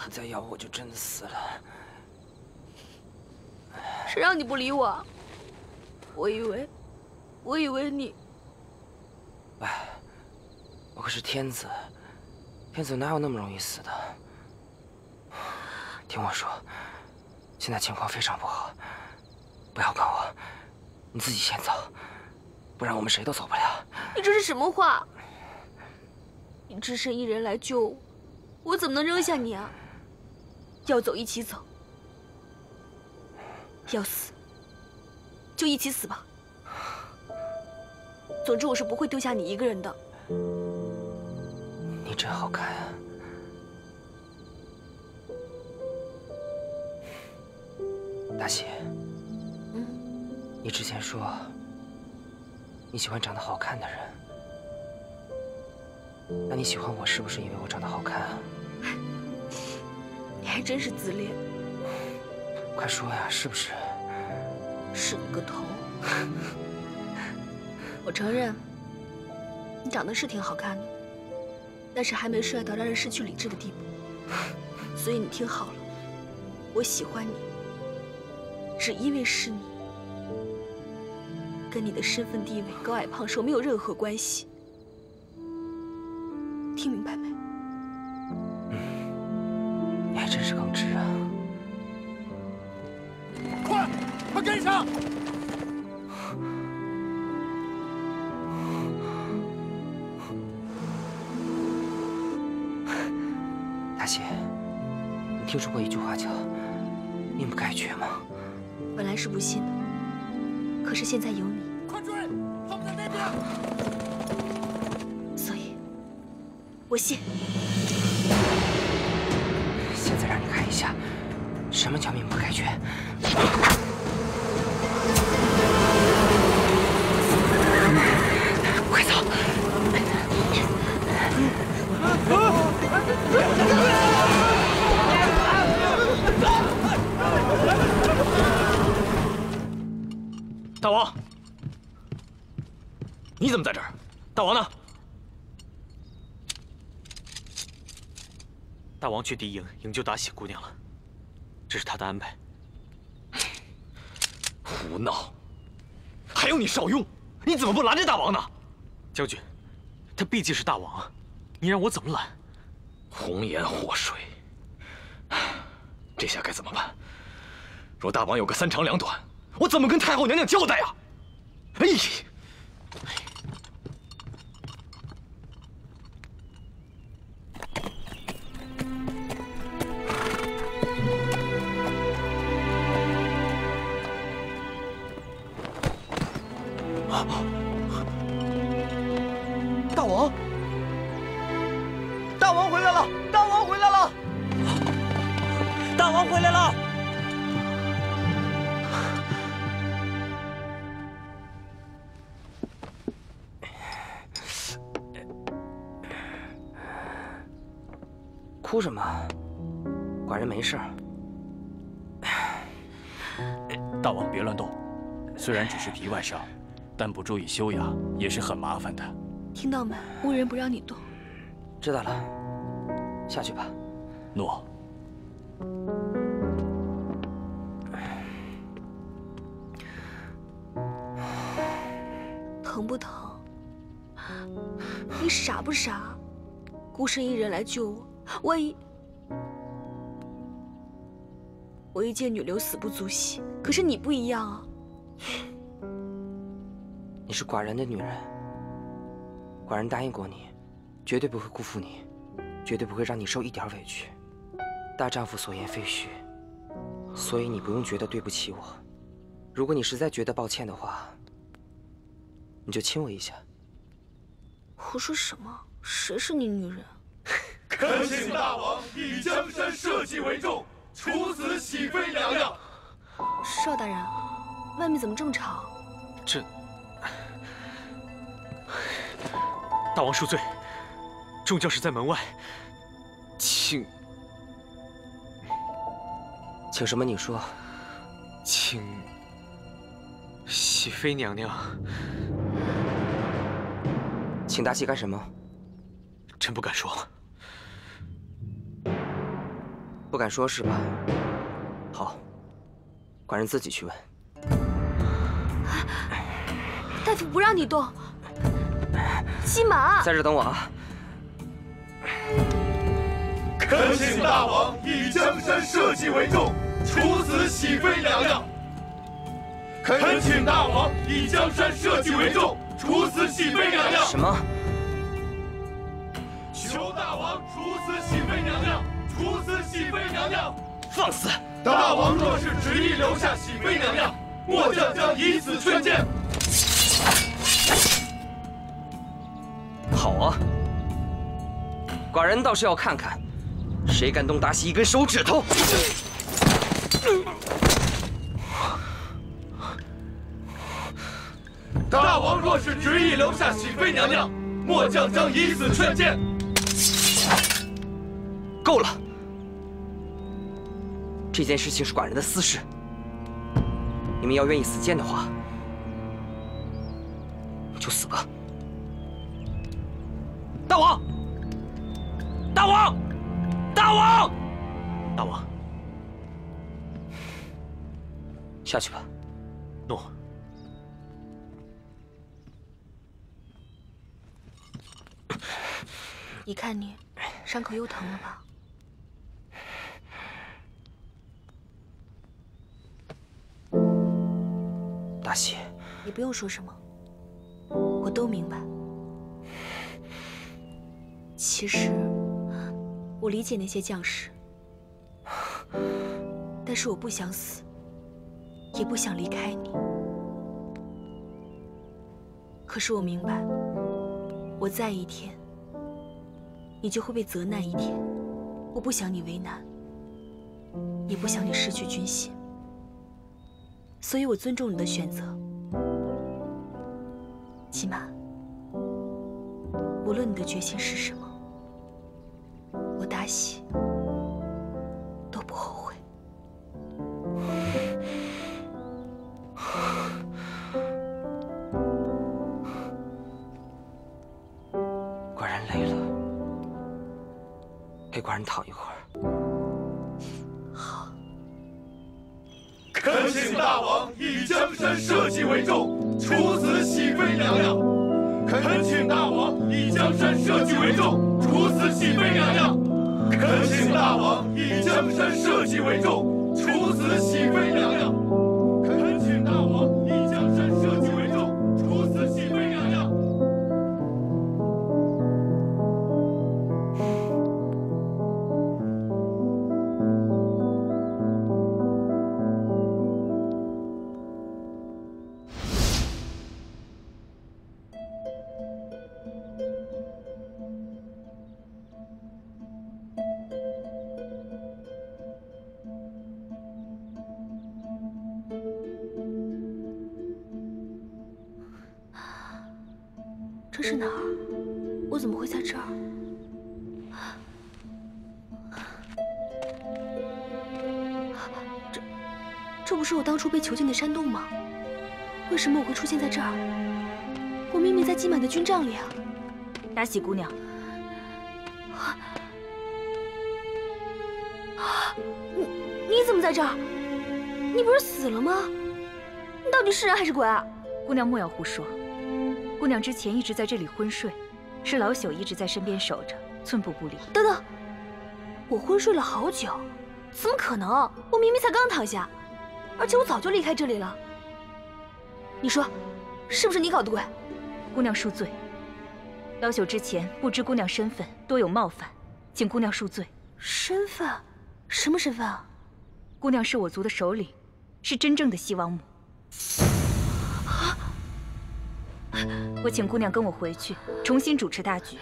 他再要我就真的死了。谁让你不理我？我以为你……喂，我可是天子，天子哪有那么容易死的？听我说，现在情况非常不好，不要管我，你自己先走，不然我们谁都走不了。你这是什么话？你只身一人来救我，我怎么能扔下你啊？要走一起走，要死就一起死吧。总之我是不会丢下你一个人的。你真好看啊！大喜，你之前说你喜欢长得好看的人，那你喜欢我是不是因为我长得好看啊？你还真是自恋。快说呀，是不是？是你个头！我承认，你长得是挺好看的，但是还没帅到让人失去理智的地步。所以你听好了，我喜欢你，只因为是你，跟你的身份地位、高矮胖瘦没有任何关系。听明白没？你还真是耿直啊！快跟上！大喜，你听说过一句话叫“命不该绝”吗？本来是不信的，可是现在有你，快追！他们在那边！所以，我信。现在让你看一下，什么叫命不该绝。快走！大王，你怎么在这儿？大王呢？大王去敌营营救达喜姑娘了，这是他的安排。胡闹！还有你邵雍，你怎么不拦着大王呢？将军，他毕竟是大王啊，你让我怎么拦？红颜祸水，这下该怎么办？若大王有个三长两短，我怎么跟太后娘娘交代呀？哎！大王，大王回来了！大王回来了！大王回来了！哭什么？寡人没事儿。大王别乱动，虽然只是皮外伤，但不注意休养也是很麻烦的。听到没？无人不让你动。知道了，下去吧。诺。疼不疼？你傻不傻？孤身一人来救我，我一介女流死不足惜，可是你不一样啊！你是寡人的女人，寡人答应过你，绝对不会辜负你，绝对不会让你受一点委屈。大丈夫所言非虚，所以你不用觉得对不起我。如果你实在觉得抱歉的话，你就亲我一下。胡说什么？谁是你女人？恳请大王以江山社稷为重，处死喜妃娘娘。邵大人，外面怎么这么吵？这……大王恕罪，众将士在门外，请什么？你说。请喜妃娘娘。请大喜干什么？臣不敢说。不敢说是吧？好，寡人自己去问。大夫不让你动。骑马，在这等我啊！恳请大王以江山社稷为重，处死喜妃娘娘。恳请大王以江山社稷为重，处死喜妃娘娘。什么？求大王处死喜妃娘娘，处死喜妃娘娘。放肆！大王若是执意留下喜妃娘娘，末将将以死劝谏。好啊，寡人倒是要看看，谁敢动达喜一根手指头！大王若是执意留下喜妃娘娘，末将将以死劝谏。够了，这件事情是寡人的私事，你们要愿意死谏的话，就死吧。大王！大王！大王！大王，下去吧。诺。你看你，伤口又疼了吧？达喜，你不用说什么，我都明白。其实，我理解那些将士，但是我不想死，也不想离开你。可是我明白，我在一天，你就会被责难一天。我不想你为难，也不想你失去军心，所以我尊重你的选择。起码，无论你的决心是什么，我达喜都不后悔。寡人累了，给寡人躺一会儿。好。恳请大王以江山社稷为重，处死喜妃娘娘。恳请大王以江山社稷为重，处死喜妃娘娘。恳请大王以江山社稷为重，处死喜妃娘娘。恳请大王以江山社稷为重，处死喜妃娘娘。这是哪儿？我怎么会在这儿？这不是我当初被囚禁的山洞吗？为什么我会出现在这儿？我明明在季满的军帐里啊！达喜姑娘，你怎么在这儿？你不是死了吗？你到底是人还是鬼啊？姑娘莫要胡说。姑娘之前一直在这里昏睡，是老朽一直在身边守着，寸步不离。等等，我昏睡了好久，怎么可能？我明明才刚躺下，而且我早就离开这里了。你说，是不是你搞的鬼？姑娘恕罪，老朽之前不知姑娘身份，多有冒犯，请姑娘恕罪。身份？什么身份啊？姑娘是我族的首领，是真正的西王母。我请姑娘跟我回去，重新主持大局。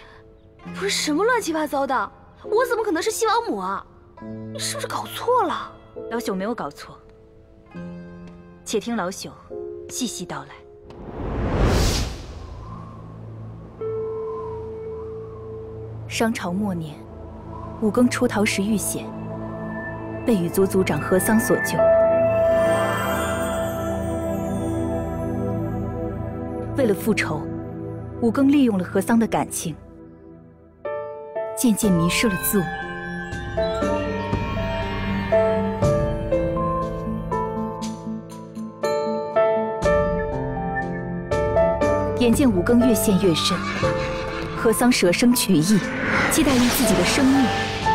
不是什么乱七八糟的，我怎么可能是西王母啊？你是不是搞错了？老朽没有搞错，且听老朽细细道来。商朝末年，武庚出逃时遇险，被羽族族长何桑所救。为了复仇，武庚利用了何桑的感情，渐渐迷失了自我。眼见武庚越陷越深，何桑舍生取义，期待用自己的生命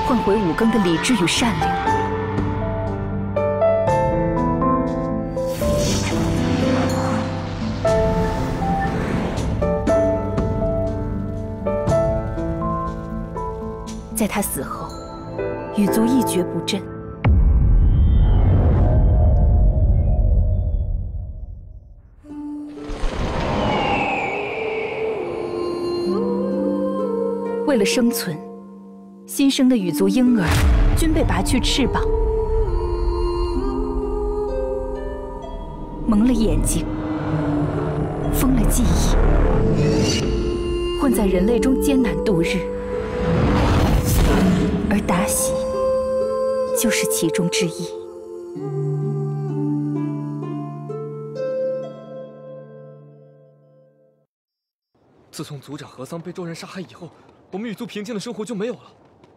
换回武庚的理智与善良。在他死后，羽族一蹶不振。为了生存，新生的羽族婴儿均被拔去翅膀，蒙了眼睛，封了记忆，混在人类中艰难度日。而达喜就是其中之一。自从族长何桑被周人杀害以后，我们羽族平静的生活就没有了。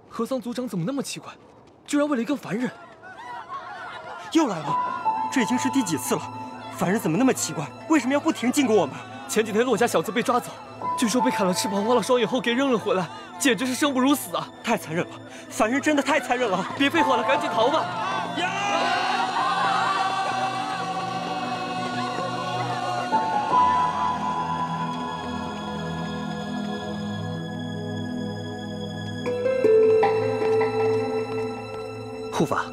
何桑族长怎么那么奇怪，居然为了一个凡人？又来了，这已经是第几次了？凡人怎么那么奇怪？为什么要不停禁锢我们？前几天骆家小子被抓走，据说被砍了翅膀，挖了双眼后给扔了回来，简直是生不如死啊！太残忍了，凡人真的太残忍了！别废话了，赶紧逃吧！护法，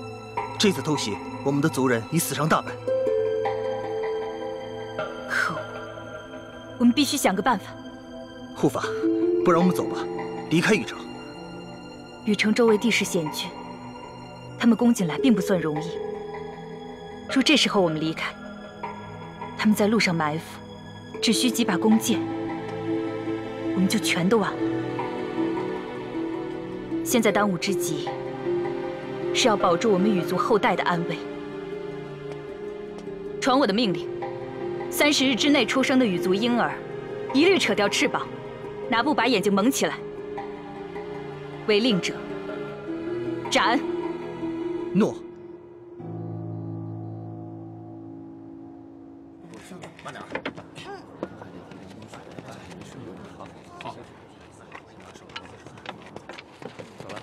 这次偷袭，我们的族人已死伤大半。可恶！我们必须想个办法。护法，不然我们走吧，离开禹城。禹城周围地势险峻，他们攻进来并不算容易。若这时候我们离开，他们在路上埋伏，只需几把弓箭，我们就全都完了。现在当务之急是要保住我们羽族后代的安危。传我的命令，30日之内出生的羽族婴儿，一律扯掉翅膀，拿布把眼睛蒙起来。违令者，斩。诺。慢点。好。走了。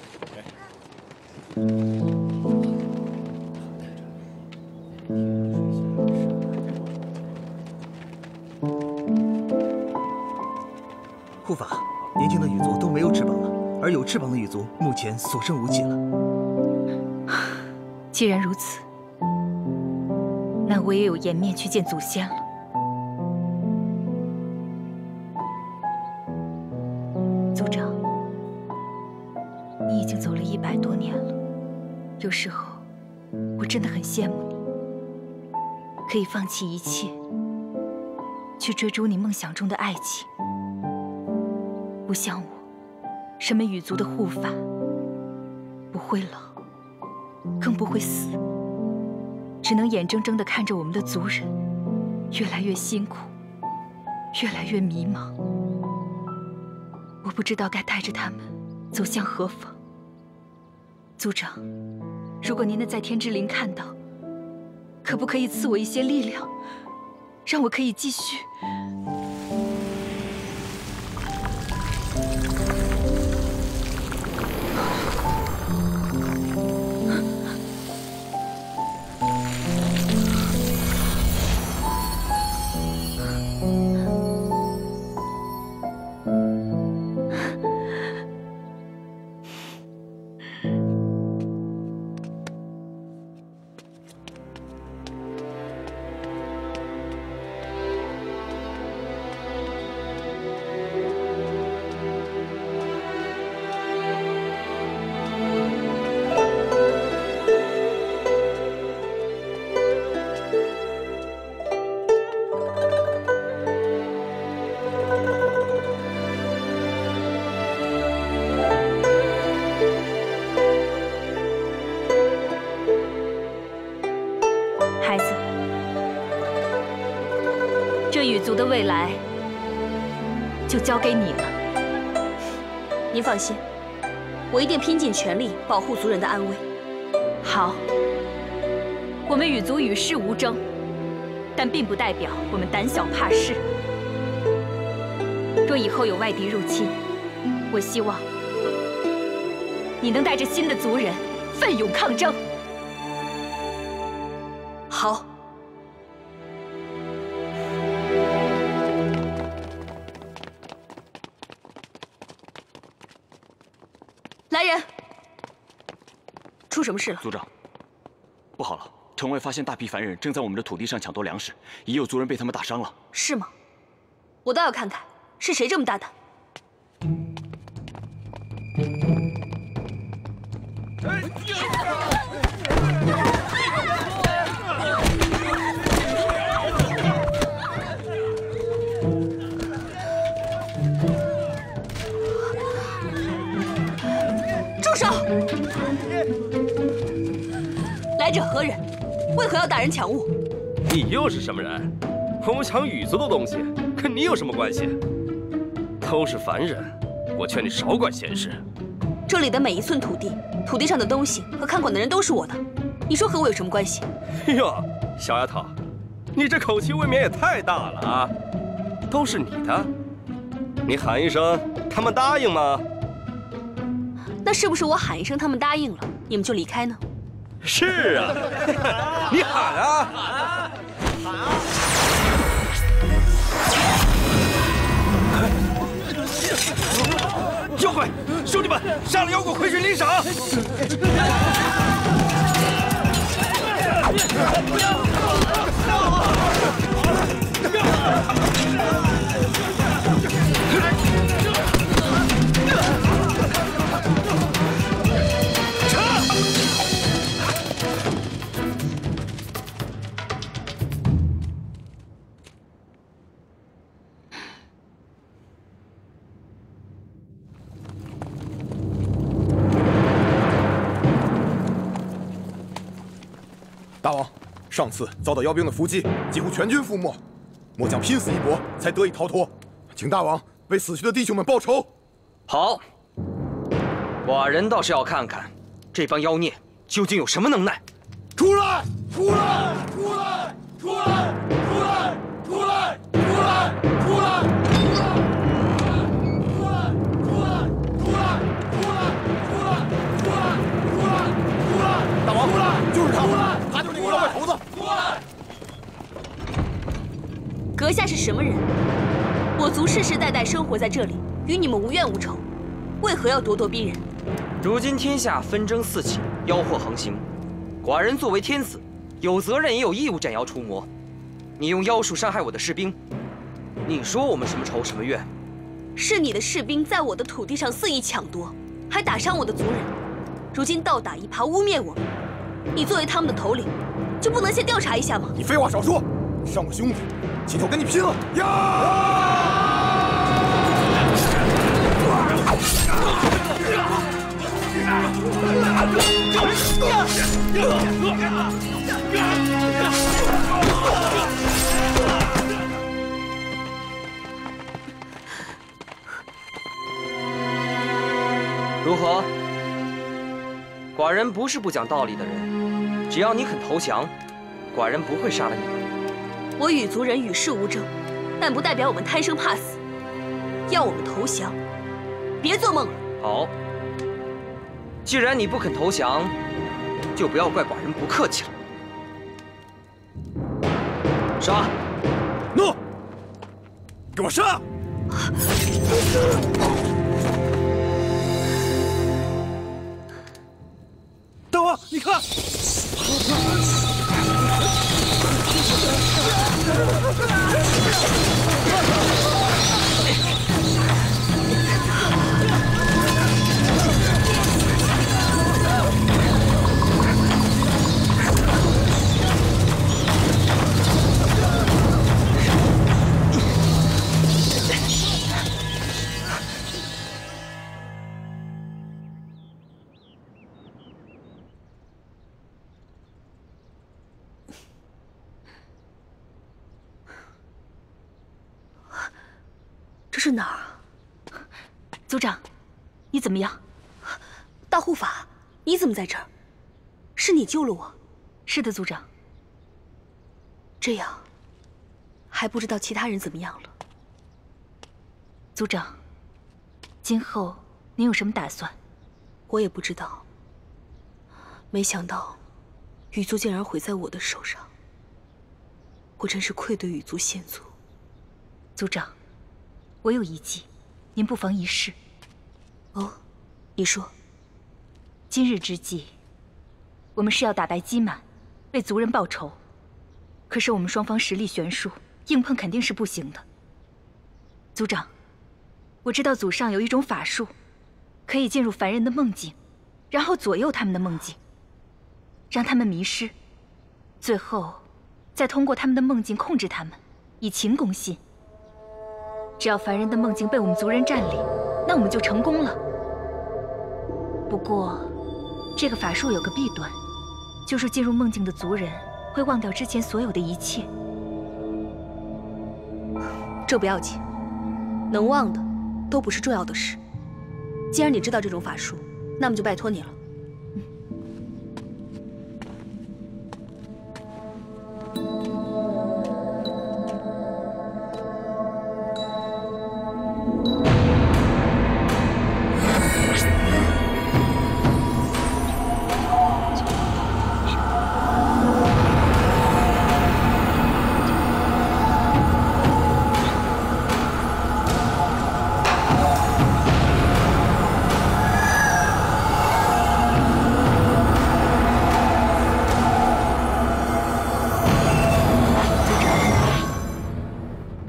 护法，年轻的羽族都没有翅膀了，而有翅膀的羽族目前所剩无几了。既然如此，那我也有颜面去见祖先了。族长，你已经走了100多年了，有时候我真的很羡慕你，可以放弃一切，去追逐你梦想中的爱情。不像我，身为羽族的护法，不会老，更不会死，只能眼睁睁地看着我们的族人越来越辛苦，越来越迷茫。我不知道该带着他们走向何方。族长，如果您能在天之灵看到，可不可以赐我一些力量，让我可以继续？羽族的未来就交给你了。您放心，我一定拼尽全力保护族人的安危。好，我们羽族与世无争，但并不代表我们胆小怕事。若以后有外敌入侵，我希望你能带着新的族人奋勇抗争。好。来人，出什么事了？族长，不好了！城外发现大批凡人正在我们的土地上抢夺粮食，已有族人被他们打伤了。是吗？我倒要看看是谁这么大胆。住手！来者何人？为何要打人抢物？你又是什么人？我们抢羽族的东西，跟你有什么关系？都是凡人，我劝你少管闲事。这里的每一寸土地，土地上的东西和看管的人都是我的，你说和我有什么关系？哟，小丫头，你这口气未免也太大了啊！都是你的，你喊一声，他们答应吗？那是不是我喊一声，他们答应了，你们就离开呢？是啊，你喊啊！喊啊！妖怪，兄弟们，杀了妖怪回去领赏！大王，上次遭到妖兵的伏击，几乎全军覆没，末将拼死一搏，才得以逃脱，请大王为死去的弟兄们报仇。好，寡人倒是要看看这帮妖孽究竟有什么能耐。出来！出来！出来！出来！出来！出来！出来！出来！大王，就是他，他就是那个妖怪头子。阁下是什么人？我族世世代代生活在这里，与你们无怨无仇，为何要咄咄逼人？如今天下纷争四起，妖祸横行，寡人作为天子，有责任也有义务斩妖除魔。你用妖术伤害我的士兵，你说我们什么仇什么怨？是你的士兵在我的土地上肆意抢夺，还打伤我的族人，如今倒打一耙，污蔑我们。你作为他们的头领，就不能先调查一下吗？你废话少说，伤我兄弟，今天我跟你拼了！如何？寡人不是不讲道理的人，只要你肯投降，寡人不会杀了你的。我与族人与世无争，但不代表我们贪生怕死。要我们投降，别做梦了。好，既然你不肯投降，就不要怪寡人不客气了。杀！怒！给我杀！大王，你看。这是哪儿啊？族长，你怎么样？大护法，你怎么在这儿？是你救了我？是的，族长。这样，还不知道其他人怎么样了。族长，今后您有什么打算？我也不知道。没想到，羽族竟然毁在我的手上。我真是愧对羽族先祖。族长，我有一计，您不妨一试。哦，你说。今日之计，我们是要打败姬满，为族人报仇。可是我们双方实力悬殊，硬碰肯定是不行的。族长，我知道祖上有一种法术，可以进入凡人的梦境，然后左右他们的梦境，让他们迷失，最后再通过他们的梦境控制他们，以情攻心。只要凡人的梦境被我们族人占领，那我们就成功了。不过，这个法术有个弊端，就是进入梦境的族人会忘掉之前所有的一切。这不要紧，能忘的都不是重要的事。既然你知道这种法术，那么就拜托你了。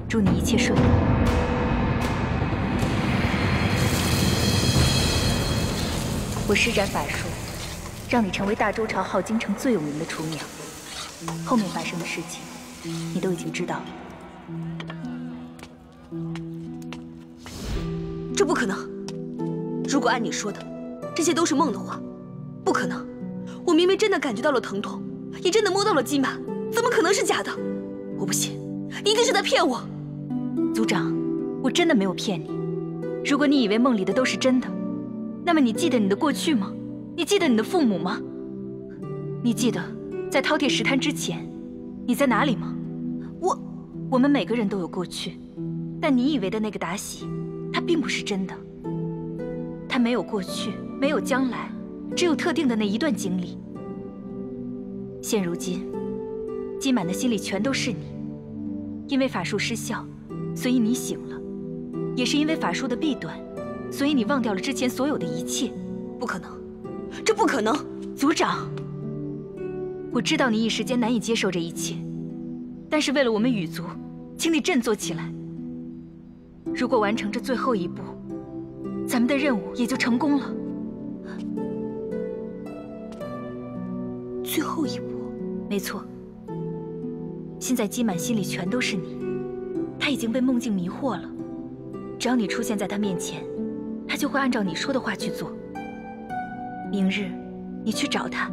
祝你一切顺利。我施展法术，让你成为大周朝镐京城最有名的厨娘。后面发生的事情，你都已经知道了。这不可能！如果按你说的，这些都是梦的话，不可能。我明明真的感觉到了疼痛，也真的摸到了姬满，怎么可能是假的？我不信，你一定是在骗我！族长，我真的没有骗你。如果你以为梦里的都是真的，那么你记得你的过去吗？你记得你的父母吗？你记得在饕餮石滩之前，你在哪里吗？我们每个人都有过去，但你以为的那个达喜，它并不是真的。它没有过去，没有将来，只有特定的那一段经历。现如今，姬满的心里全都是你，因为法术失效，所以你醒了；也是因为法术的弊端，所以你忘掉了之前所有的一切。不可能，这不可能！族长，我知道你一时间难以接受这一切，但是为了我们羽族，请你振作起来。如果完成这最后一步，咱们的任务也就成功了。最后一步？没错。现在姬满心里全都是你，他已经被梦境迷惑了。只要你出现在他面前，他就会按照你说的话去做。明日，你去找他，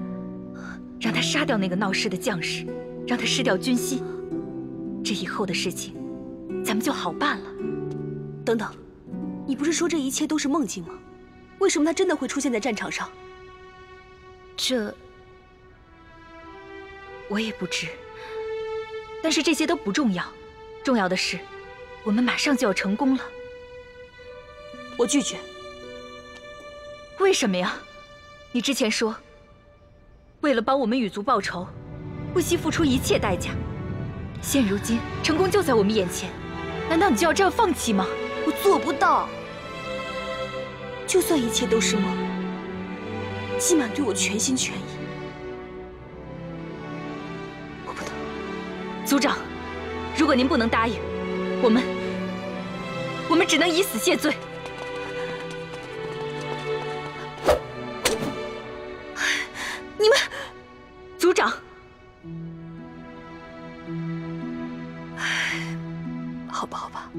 让他杀掉那个闹事的将士，让他失掉军心。这以后的事情，咱们就好办了。等等，你不是说这一切都是梦境吗？为什么他真的会出现在战场上？这我也不知。但是这些都不重要，重要的是，我们马上就要成功了。我拒绝。为什么呀？你之前说，为了帮我们羽族报仇，不惜付出一切代价。现如今，成功就在我们眼前，难道你就要这样放弃吗？我做不到。就算一切都是梦，姬满对我全心全意。我不能。族长，如果您不能答应，我们只能以死谢罪。你们，族长，好吧，好吧，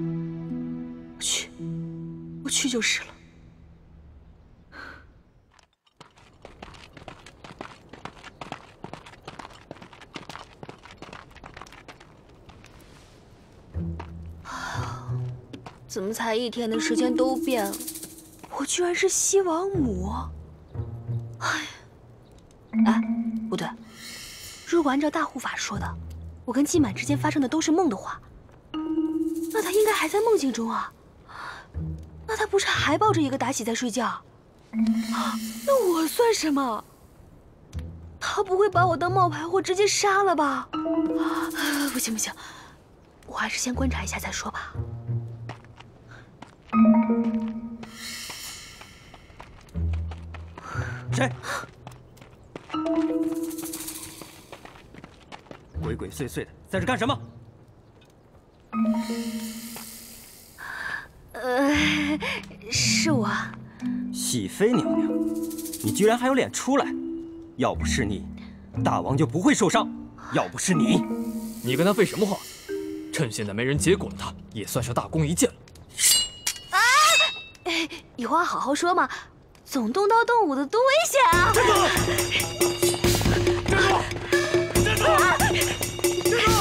我去就是了。怎么才一天的时间都变了？我居然是西王母！哎，不对，如果按照大护法说的，我跟姬满之间发生的都是梦的话，那他应该还在梦境中啊。他不是还抱着一个妲己在睡觉？那我算什么？他不会把我当冒牌货直接杀了吧？不行不行，我还是先观察一下再说吧。谁？鬼鬼祟祟的，在这干什么？是我。熹妃娘娘，你居然还有脸出来！要不是你，大王就不会受伤；要不是你，你跟他废什么话？趁现在没人结果了他，也算是大功一件了。啊！有话好好说嘛，总动刀动武的多危险啊！站住！站住！站住！站住！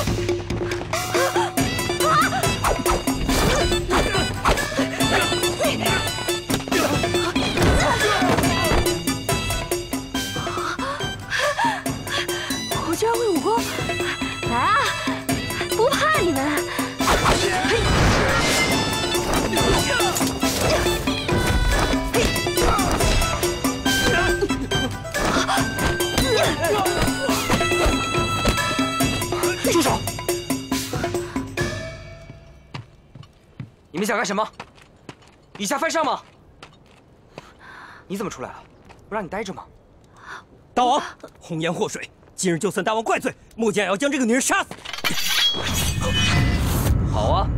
我居然会武功，来啊！不怕你们！住手！你们想干什么？以下犯上吗？你怎么出来了？不让你待着吗？大王，红颜祸水，今日就算大王怪罪，末将也要将这个女人杀死。好啊，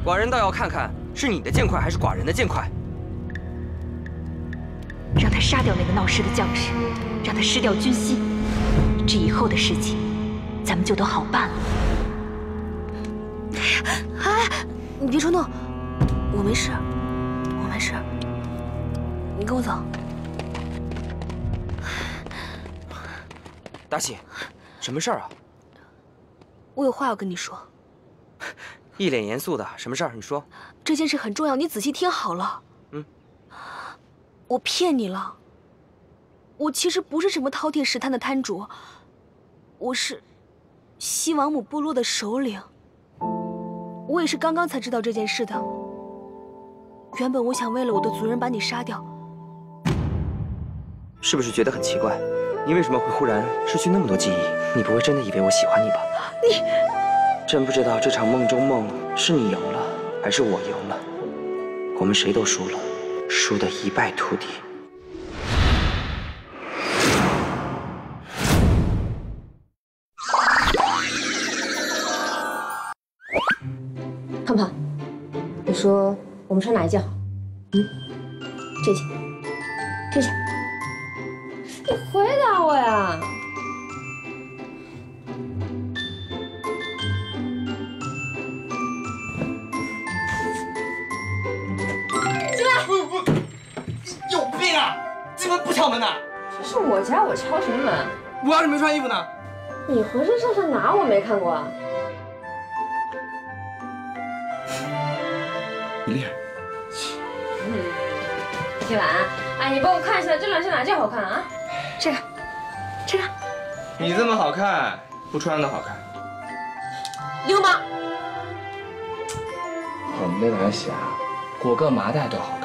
寡人倒要看看是你的剑快还是寡人的剑快。让他杀掉那个闹事的将士，让他失掉军心，这以后的事情，咱们就都好办了。哎，你别冲动，我没事，我没事。你跟我走。妲己，什么事儿啊？我有话要跟你说。一脸严肃的，什么事儿？你说。这件事很重要，你仔细听好了。我骗你了。我其实不是什么饕餮石滩的滩主，我是西王母部落的首领。我也是刚刚才知道这件事的。原本我想为了我的族人把你杀掉。是不是觉得很奇怪？你为什么会忽然失去那么多记忆？你不会真的以为我喜欢你吧？你真不知道这场梦中梦是你赢了，还是我赢了？我们谁都输了，输得一败涂地。胖胖，你说我们穿哪一件好？这件，这件。你回答我呀！进来！有病啊！进门不敲门的？这是我家，我敲什么门？我要是没穿衣服呢？你浑身上下哪我没看过啊？米粒儿，今晚，哎，你帮我看一下这两件哪件好看啊？这个，这个。你这么好看，不穿都好看。流氓！我们的蓝霞裹个麻袋都好看。